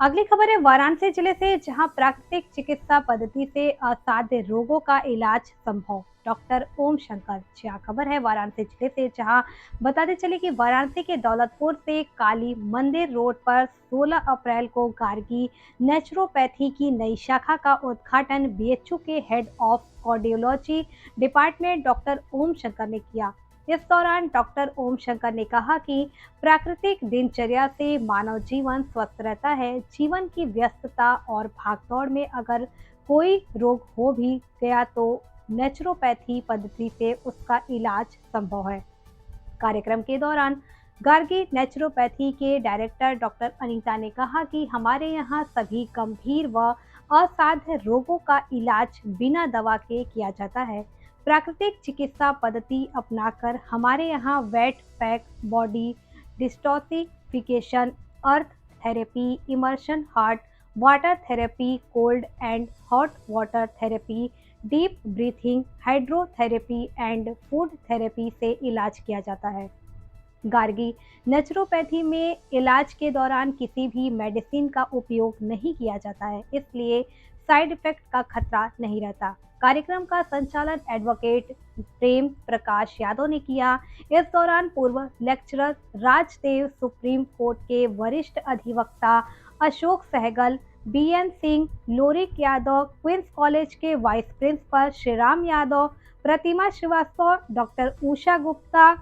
अगली खबर है वाराणसी जिले से, जहां प्राकृतिक चिकित्सा पद्धति से असाध्य रोगों का इलाज संभव। डॉक्टर ओम शंकर। जी हाँ, खबर है वाराणसी जिले से, जहां बताते चले कि वाराणसी के दौलतपुर से काली मंदिर रोड पर 16 अप्रैल को गार्गी नेचुरोपैथी की नई शाखा का उद्घाटन बीएचयू के head of cardiology department doctor Om Shankar ने किया। इस दौरान डॉक्टर ओम शंकर ने कहा कि प्राकृतिक दिनचर्या से मानव जीवन स्वस्थ रहता है। जीवन की व्यस्तता और भागदौड़ में अगर कोई रोग हो भी गया तो नेचुरोपैथी पद्धति से उसका इलाज संभव है। कार्यक्रम के दौरान गार्गी नेचुरोपैथी के डायरेक्टर डॉक्टर अनीता ने कहा कि हमारे यहाँ सभी गंभीर व असाध्य रोगों का इलाज बिना दवा के किया जाता है। प्राकृतिक चिकित्सा पद्धति अपनाकर हमारे यहाँ wet pack body detoxification, earth therapy, immersion heart water therapy, cold and hot water therapy, deep breathing, hydrotherapy and food therapy से इलाज किया जाता है। गार्गी नेचुरोपैथी में इलाज के दौरान किसी भी मेडिसिन का उपयोग नहीं किया जाता है, इसलिए साइड इफेक्ट का खतरा नहीं रहता। कार्यक्रम का संचालन एडवोकेट प्रेम प्रकाश यादव ने किया। इस दौरान पूर्व लेक्चरर राजदेव, सुप्रीम कोर्ट के वरिष्ठ अधिवक्ता Ashok Sehgal, BN Singh, Lorik Yadav, Queens College के vice principal Shriram Yadav, Pratima Srivastava, doctor Usha Gupta,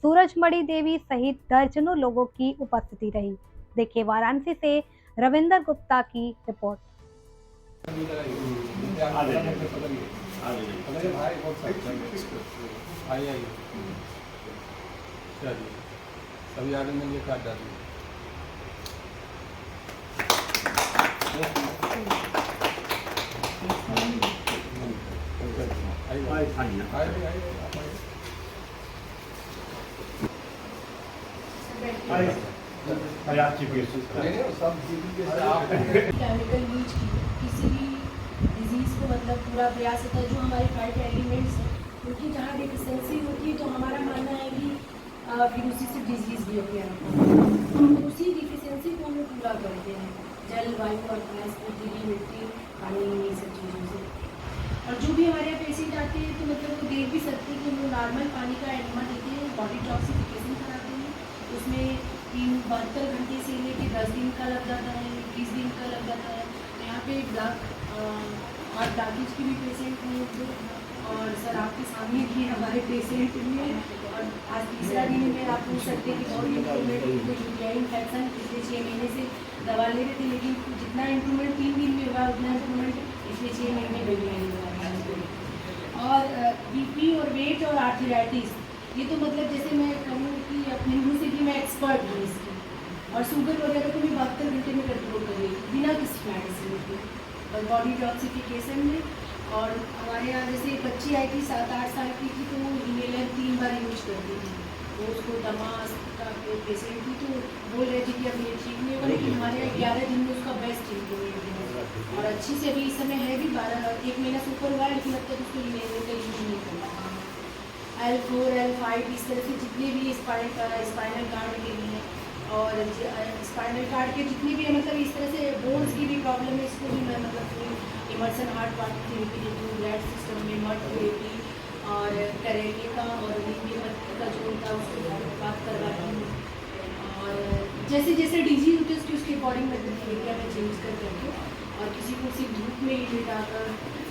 Surajmani Devi सहित दर्जनों लोगों की उपस्थिति रही। देखिए वाराणसी से रविंदर गुप्ता की रिपोर्ट। सभी आदमी मिल काट डालिए। केमिकल यूज की किसी भी डिजीज़ को मतलब पूरा प्रयास होता है जो हमारे फाइट एलिमेंट्स हैं उनकी जहाँ डिफिशेंसी होती है तो हमारा मानना है कि फिर उसी से डिजीज़ भी होती है। तो उसी डिफिशेंसी को हम पूरा करते हैं जल वायु और गैस पृथ्वी मिट्टी पानी ये सब चीज़ों से। और जो भी हमारे यहाँ पेशेंट आते हैं तो मतलब वो देख भी सकते हैं कि हम लोग नॉर्मल पानी का एनिमा देते हैं, बॉडी टॉक्सिफिकेशन कराते हैं, उसमें 72 घंटे से लेकर 10 दिन का लग जाता है, 20 दिन का लग जाता है। तो यहाँ पे ब्लड और डायबिटीज के भी पेशेंट हैं और सर आपके सामने भी हमारे पेशेंट हैं। और आज तीसरा दिन में आप पूछ सकते हैं कि बहुत इम्प्रूवमेंट यूरियाई इन्फेक्शन पिछले 6 महीने से दवा ले रहे थे, लेकिन जितना इम्प्रूवमेंट 3 दिन में हुआ उतना इम्प्रूवमेंट पिछले 6 महीने में भी नहीं हुआ। और बीपी और वेट और आर्थराइटिस ये तो मतलब जैसे मैं कहूँ कि अपने मुँह से भी मैं एक्सपर्ट हूँ इसकी। और शुगर वगैरह को भी 72 घंटे में कंट्रोल कर लेती बिना किसी मेडिसिन के और बॉडी टॉक्सिफिकेशन में। और हमारे यहाँ जैसे एक बच्ची आई थी 7-8 साल की थी तो वो इनहेलर 3 बार यूज करती थी, तो उसको दमा का पेशेंट थी तो बोल रहे थे कि अब ये ठीक नहीं होगा, लेकिन हमारे यहाँ 11 दिन में उसका बेस्ट ठीक हो गया और अच्छी से अभी इस समय है भी 1 महीना से ऊपर हुआ है, लेकिन अब तक उसको इनहेलर का यूज नहीं करना। L4, L5 इस तरह से जितने भी स्पाइनल कार्ड के लिए और स्पाइनल कार्ड के जितने भी मतलब इस तरह से बोन्स की भी प्रॉब्लम है, इसको भी मैं मतलब इमर्सन हार्ट वाटर थेरेपी देती हूँ, ब्लड सिस्टम में मड थेरेपी और करेले का और नीम का जो होता है उसको बात करवाती हूँ। और जैसे जैसे डिजीज होती है उसके अकॉर्डिंग मैं थेरेपिया में चेंज कर करके और किसी को सिर्फ धूप में ही बिठाकर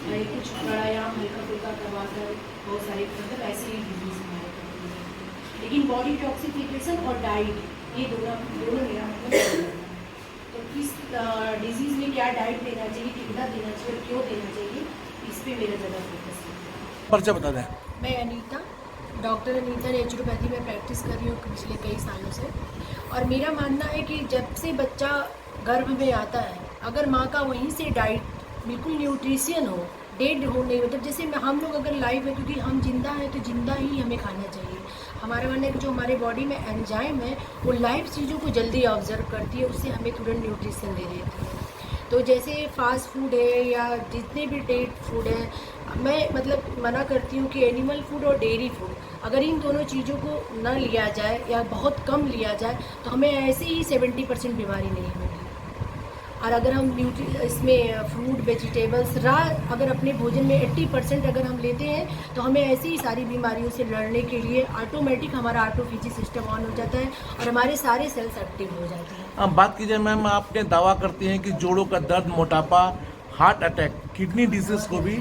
कुछ प्राणायाम हल्का फुल्का करवा कर बहुत सारे मतलब ऐसे ही डिजीज हमारे करते हैं। लेकिन बॉडी टॉक्सिफिकेशन और डाइट ये दोनों मेरा मतलब तो किस डिजीज़ में क्या डाइट देना चाहिए, कितना देना चाहिए, क्यों देना चाहिए, इस पे मेरा ज़्यादा फोकस है। पर्चा बता दें। मैं अनीता, डॉक्टर अनीता नेचुरोपैथी में प्रैक्टिस कर रही हूँ पिछले कई सालों से। और मेरा मानना है कि जब से बच्चा गर्भ में आता है अगर माँ का वहीं से डाइट बिल्कुल न्यूट्रिशियन हो, डेड हो नहीं, मतलब जैसे हम लोग अगर लाइव है क्योंकि हम जिंदा हैं तो जिंदा ही हमें खाना चाहिए। हमारे मानने जो हमारे बॉडी में एंजाइम है वो लाइव चीज़ों को जल्दी ऑब्जर्व करती है, उससे हमें तुरंत न्यूट्रिशन दे देती है। तो जैसे फास्ट फूड है या जितने भी डेड फूड है, मैं मतलब मना करती हूँ कि एनिमल फूड और डेयरी फूड अगर इन दोनों चीज़ों को न लिया जाए या बहुत कम लिया जाए तो हमें ऐसे ही 70% बीमारी नहीं होगी। और अगर हम इसमें फ्रूट वेजिटेबल्स अगर अपने भोजन में 80% अगर हम लेते हैं तो हमें ऐसी ही सारी बीमारियों से लड़ने के लिए ऑटोमेटिक हमारा ऑटोफेजी सिस्टम ऑन हो जाता है और हमारे सारे सेल्स एक्टिव हो जाते हैं। अब बात कीजिए मैम, आपने दावा करती हैं कि जोड़ों का दर्द, मोटापा, हार्ट अटैक, किडनी डिजीज को भी।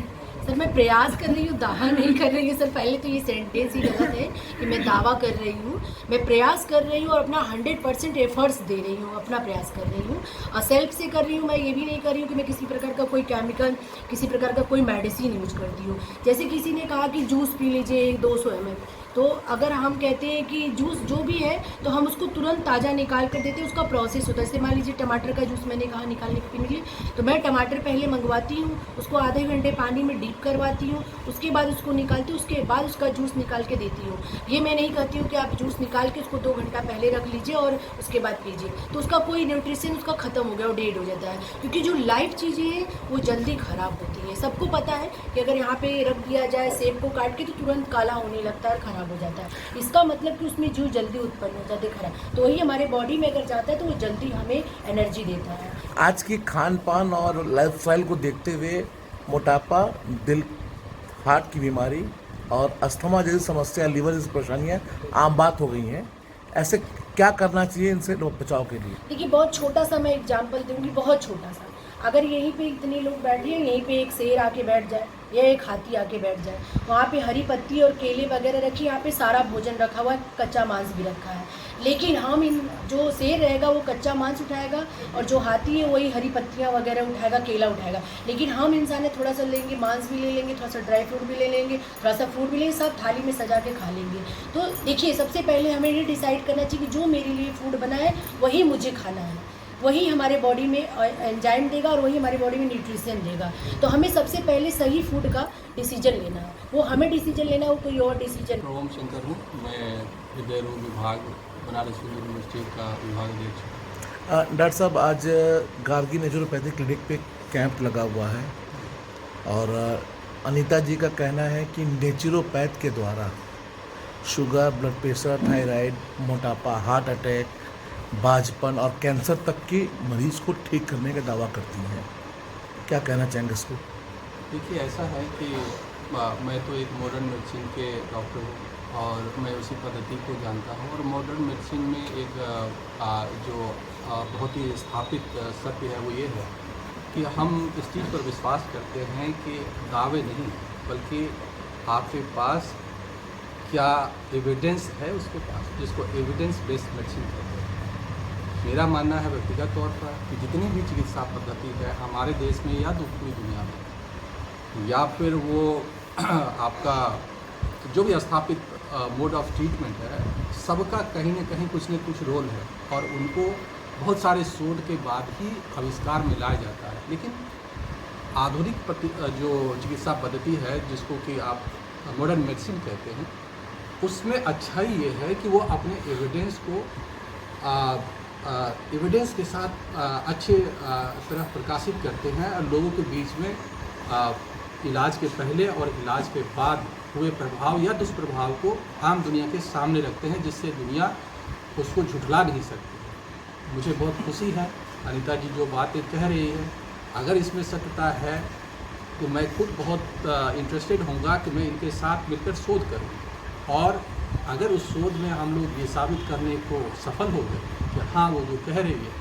सर मैं प्रयास कर रही हूँ, दावा नहीं कर रही हूँ सर। पहले तो ये सेंटेंस ही गलत है कि मैं दावा कर रही हूँ। मैं प्रयास कर रही हूँ और अपना 100% एफर्ट्स दे रही हूँ, अपना प्रयास कर रही हूँ और सेल्फ से कर रही हूँ। मैं ये भी नहीं कर रही हूँ कि मैं किसी प्रकार का कोई केमिकल, किसी प्रकार का कोई मेडिसिन यूज करती हूँ। जैसे किसी ने कहा कि जूस पी लीजिए 200 ml, तो अगर हम कहते हैं कि जूस जो भी है तो हम उसको तुरंत ताज़ा निकाल कर देते हैं, उसका प्रोसेस होता है। जैसे मान लीजिए टमाटर का जूस मैंने कहा निकालने पीने के लिए, तो मैं टमाटर पहले मंगवाती हूँ, उसको आधे घंटे पानी में डीप करवाती हूँ, उसके बाद उसको निकालती हूँ, उसके बाद उसका जूस निकाल के देती हूँ। ये मैं नहीं कहती हूँ कि आप जूस निकाल के उसको 2 घंटा पहले रख लीजिए और उसके बाद पीजिए, तो उसका कोई न्यूट्रिशन उसका ख़त्म हो गया, वो डेड हो जाता है। क्योंकि जो लाइव चीज़ें हैं वो जल्दी ख़राब होती हैं। सबको पता है कि अगर यहाँ पे रख दिया जाए सेब को काट के तो तुरंत काला होने लगता है और ख़राब हो जाता है। इसका मतलब कि उसमें जूस जल्दी उत्पन्न हो जाते खराब, तो वही हमारे बॉडी में अगर जाता है तो वो जल्दी हमें एनर्जी देता है। आज की खान पान और लाइफस्टाइल को देखते हुए मोटापा, दिल, हार्ट की बीमारी और अस्थमा जैसी समस्या, लीवर जैसी परेशानियां आम बात हो गई हैं। ऐसे क्या करना चाहिए इनसे बचाव के लिए? देखिए बहुत छोटा सा मैं एग्जांपल दूंगी, बहुत छोटा सा। अगर यहीं पे इतने लोग बैठे हैं, यहीं पे एक शेर आके बैठ जाए या एक हाथी आके बैठ जाए, वहाँ पे हरी पत्ती और केले वगैरह रखी, यहाँ पे सारा भोजन रखा हुआ है, कच्चा मांस भी रखा है। लेकिन हम इन जो शेर रहेगा वो कच्चा मांस उठाएगा और जो हाथी है वही हरी पत्तियाँ वगैरह उठाएगा, केला उठाएगा। लेकिन हम इंसान थोड़ा सा लेंगे, मांस भी ले लेंगे, थोड़ा सा ड्राई फ्रूट भी ले लेंगे, थोड़ा सा फ्रूट भी लेंगे, सब थाली में सजा के खा लेंगे। तो देखिए सबसे पहले हमें ये डिसाइड करना चाहिए कि जो मेरे लिए फूड बना है वही मुझे खाना है, वही हमारे बॉडी में एंजाइम देगा और वही हमारी बॉडी में न्यूट्रिशन देगा। तो हमें सबसे पहले सही फूड का डिसीजन लेना है, वो हमें डिसीजन लेना है, वो कोई और डिसीजन। ओम शंकर हूँ, मैं हृदय रोग विभाग बनारस यूनिवर्सिटी का विभाग अध्यक्ष हूँ। डॉक्टर साहब, आज गार्गी नेचुरोपैथी क्लिनिक पे कैंप लगा हुआ है और अनीता जी का कहना है कि नेचुरोपैथ के द्वारा शुगर, ब्लड प्रेशर, थायराइड, मोटापा, हार्ट अटैक, बाजपन और कैंसर तक की मरीज को ठीक करने का दावा करती हैं। क्या कहना चाहेंगे इसको? देखिए ऐसा है कि मैं तो एक मॉडर्न मेडिसिन के डॉक्टर हूँ और मैं उसी पद्धति को जानता हूँ। और मॉडर्न मेडिसिन में एक जो बहुत ही स्थापित सत्य है वो ये है कि हम इस चीज़ पर विश्वास करते हैं कि दावे नहीं बल्कि आपके पास क्या एविडेंस है उसके पास, जिसको एविडेंस बेस्ड मेडिसिन कहते हैं। मेरा मानना है व्यक्तिगत तौर पर कि जितनी भी चिकित्सा पद्धति है हमारे देश में या पूरी दुनिया में, या फिर वो आपका जो भी स्थापित मोड ऑफ ट्रीटमेंट है, सबका कहीं न कहीं कुछ न कुछ रोल है और उनको बहुत सारे शोध के बाद ही आविष्कार में लाया जाता है। लेकिन आधुनिक जो चिकित्सा पद्धति है जिसको कि आप मॉडर्न मेडिसिन कहते हैं, उसमें अच्छाई ये है कि वो अपने एविडेंस को एविडेंस के साथ अच्छे तरह प्रकाशित करते हैं और लोगों के बीच में इलाज के पहले और इलाज के बाद हुए प्रभाव या दुष्प्रभाव को आम दुनिया के सामने रखते हैं, जिससे दुनिया उसको झुठला नहीं सकती। मुझे बहुत खुशी है अनीता जी जो बातें कह रही है, अगर इसमें सत्यता है तो मैं खुद बहुत इंटरेस्टेड होऊंगा कि मैं इनके साथ मिलकर शोध करूँ और अगर उस शोध में हम लोग ये साबित करने को सफल हो गए कि हाँ वो जो कह रही है,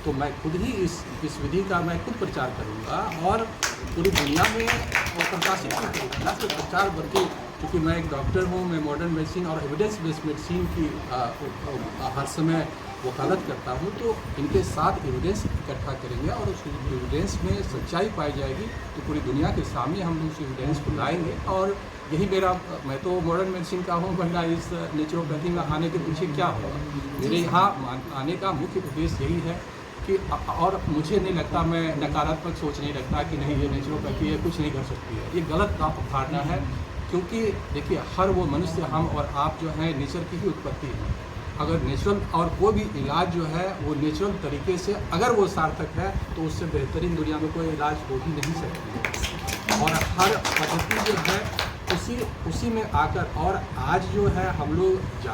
तो मैं खुद ही इस विधि का मैं खुद प्रचार करूँगा और पूरी दुनिया में वो प्रकाशित करूँगा। न सिर्फ प्रचार बल्कि क्योंकि मैं एक डॉक्टर हूँ, मैं मॉडर्न मेडिसिन और एविडेंस बेस्ड मेडिसिन की हर समय वकालत करता हूँ, तो इनके साथ एविडेंस इकट्ठा करेंगे और उस एविडेंस में सच्चाई पाई जाएगी तो पूरी दुनिया के सामने हम उस एविडेंस को लाएंगे। और यही मेरा, मैं तो मॉडर्न मेडिसिन का हूँ, वरना इस नेचुरोपैथी में आने के पीछे क्या होगा। मेरे यहाँ आने का मुख्य उद्देश्य यही है कि और मुझे नहीं लगता, मैं नकारात्मक सोच नहीं रखता कि नहीं ये नेचुरोपैथी है कुछ नहीं कर सकती है, ये गलत धारणा है। क्योंकि देखिए हर वो मनुष्य, हम और आप जो हैं नेचर की ही उत्पत्ति है। अगर नेचुरल और कोई भी इलाज जो है वो नेचुरल तरीके से अगर वो सार्थक है तो उससे बेहतरीन दुनिया में कोई इलाज हो ही नहीं सकती है। और हर पद्धति जो है उसी में आकर, और आज जो है हम लोग